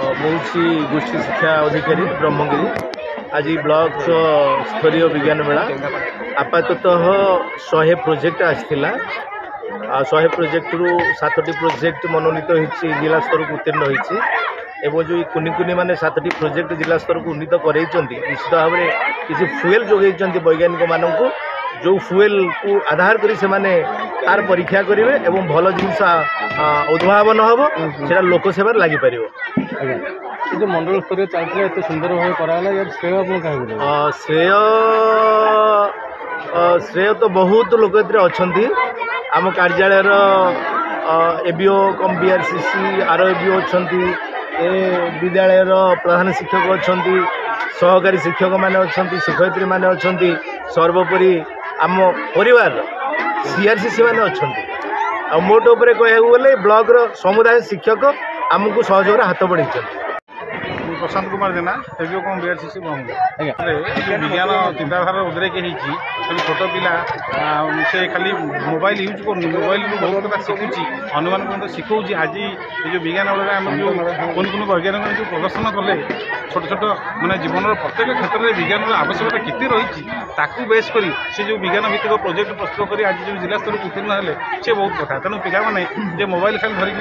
मुझी गोष्ठी शिक्षा अधिकारी ब्रह्मगिरी आज ब्लॉक स्तरीय विज्ञान मेला आपाततः 100 प्रोजेक्ट आसाला 100 प्रोजेक्ट रु 7टी प्रोजेक्ट मनोनीत होती जिला स्तर को उत्तीर्ण होती जो कुनि कुनि माने 7टी प्रोजेक्ट जिला स्तर को उन्नीत कर निश्चित भाव में किसी फुएल जोगे वैज्ञानिक मानक जो फुएल को आधार करी से माने तार परीक्षा करेंगे एवं भल जिनस उद्भावन हम से लोक सेवा लगी पार जो मंडल स्तर चलता है सुंदर भाव कराला श्रेय श्रेय तो बहुत लोक अच्छा आम कार्यालय एबीओ कम बीआरसीसी आर एबीओ अच्छा विद्यालय प्रधान शिक्षक अच्छा सहकारी शिक्षक माने अच्छा शिक्षयित्री माने अच्छा सर्वोपरि आम परिवार सीआरसीसी माने अच्छा मोट उपर कह गले ब्लॉक समुदाय शिक्षक आमको सहयोग हाथ बढ़ाई प्रशांत कुमार जेना एबीओ कम बीआरसीसी विज्ञान चिंताधारा उद्रेक होती छोट पिला से खाली मोबाइल यूज कर मोबाइल बहुत कथा शिखुची अनुमान शिखा आज ये जो विज्ञान बेले आम जो कौन कौन वैज्ञानिक जो प्रदर्शन कले छोट छोट मानने जीवन प्रत्येक क्षेत्र में विज्ञान आवश्यकता केते रही बेस कर से जो विज्ञान भित्तिक प्रोजेक्ट प्रस्तुत कर आज जो जिला स्तर को उत्तीर्ण हेले से बहुत कथा तेणु पाने मोबाइल खाली धरिक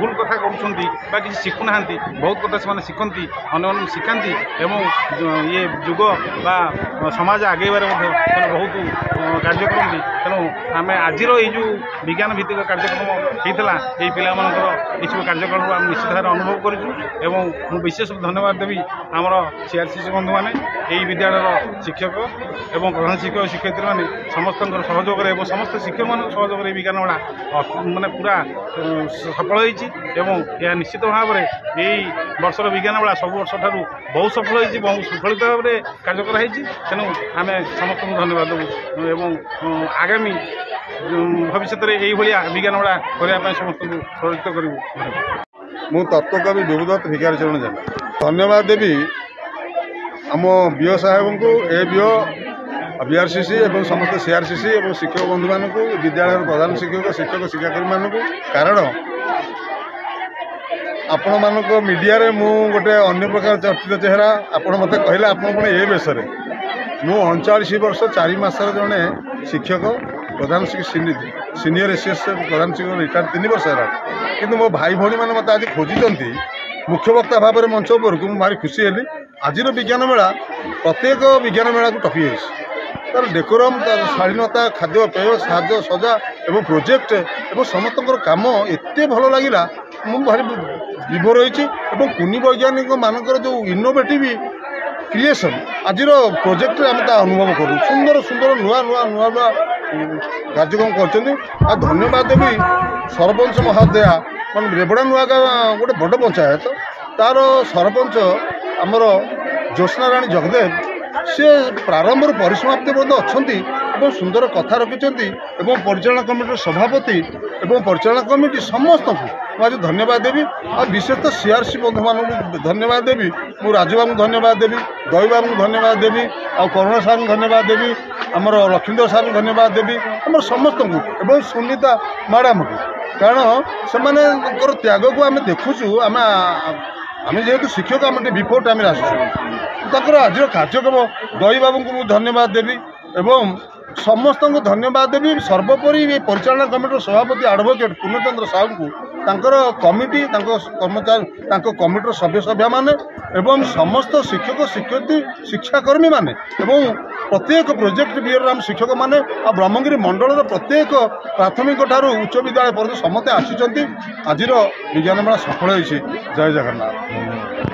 भूल कथा कर किसी शिखुना बहुत कथा से शिखती अन्य शिखाती एवं ये जुग बा समाज आगेबार बहुत कार्य करती तेणु आम आज जो विज्ञान भित्तिक कार्यक्रम होता है पिला ये सब कार्यक्रम आम निश्चित भाव अनुभव करूँ विशेष धन्यवाद देवी आमर सीआरसीसी बंधु मैंने यही विद्यालय शिक्षक एवं प्रधान शिक्षक शिक्षयित्री मैंने समस्त सहयोग समस्त शिक्षक मान सहयोग विज्ञान मेला माने पूरा सफल होती निश्चित भाव में यही वर्षर विज्ञान मेला सब वर्ष ठारू बहुत सफल होती बहुत सुफलित भाव में कार्य कराई तेणु आम समस्त धन्यवाद देवु एवं आगामी भविष्य में यही विज्ञान मेला करने समस्त प्रेरित करूँ मु तत्वकवि विभुदत्त भिखारी चरण जेना धन्यवाद देवी आम बीओ साहेब को एबीओ बीआरसीसी एवं समस्त सीआरसीसी एवं शिक्षक बंधु मानक विद्यालय प्रधान शिक्षक शिक्षक शिक्षाकर्मी मानक कारण आपण मानक मीडिया रे मु गोटे अन्य प्रकार चर्चित चेहरा आपण मत कहले आपण ए बेसरे मु 39 वर्ष 4 मासर जड़े शिक्षक प्रधान सीनियर एसएस प्रधान शिक्षक रिटायर 3 वर्ष है कि मो भाई भाई मैंने मत आज खोजी मुख्य वक्ता भाव में मंच पर भारी खुशी हेली आज विज्ञान मेला प्रत्येक विज्ञान मेला को टपी तार डेकोरम तार शालीनता खाद्यपेय साज सजा एवं प्रोजेक्ट एवं समस्त काम एत भल लगे मुझे भारी विभोर रही कुनी वैज्ञानिक मानकर जो इनोवेटिव क्रिएशन आज प्रोजेक्ट आम अनुभव करूँ सुंदर सुंदर नुआ नुआ नुआ नुआ कार्यक्रम कर धन्यवाद देवी सरपंच महोदया मान रेबड़ा नुआ गोटे बड़ पंचायत तार सरपंच आमर ज्योत्ना राणी जगदेव सी प्रारंभ परिसमाप्ति बोध अच्छा सुंदर कथा रखिंट एवं परिचालना कमिटी सभापति एवं परिचालना कमिटी समस्त को आज धन्यवाद देवी और विशेष तो सीआरसी बंधु मान धन्यवाद देवी मु राजू बाबू धन्यवाद देवी दई बाबू धन्यवाद देवी आ करुणा सार धन्यवाद देवी आमर लक्ष्मीधर सार धन्यवाद देवी आम समस्त को एवं सुनीता मैडम को कारण से त्याग को आम देखुचु आम जेहेतु शिक्षक आम बिफोर टाइम आसुँ आज कार्यक्रम दई बाबू को धन्यवाद देवी एवं समस्त को धन्यवाद देवी सर्वोपरि परिचालना कमिटी सभापति एडवोकेट पूर्णचंद्र साहू को कमिटी कर्मचारी कमिटी सभ्य सभ्या माने एवं समस्त शिक्षक शिक्षयित्री शिक्षाकर्मी माने एवं प्रत्येक प्रोजेक्ट बीओर आम शिक्षक माने ब्रह्मगिरी मंडल प्रत्येक प्राथमिक ठारू उच्च विद्यालय पर्यटन समस्ते आसी आज विज्ञान मेला सफल होती जय जगन्नाथ।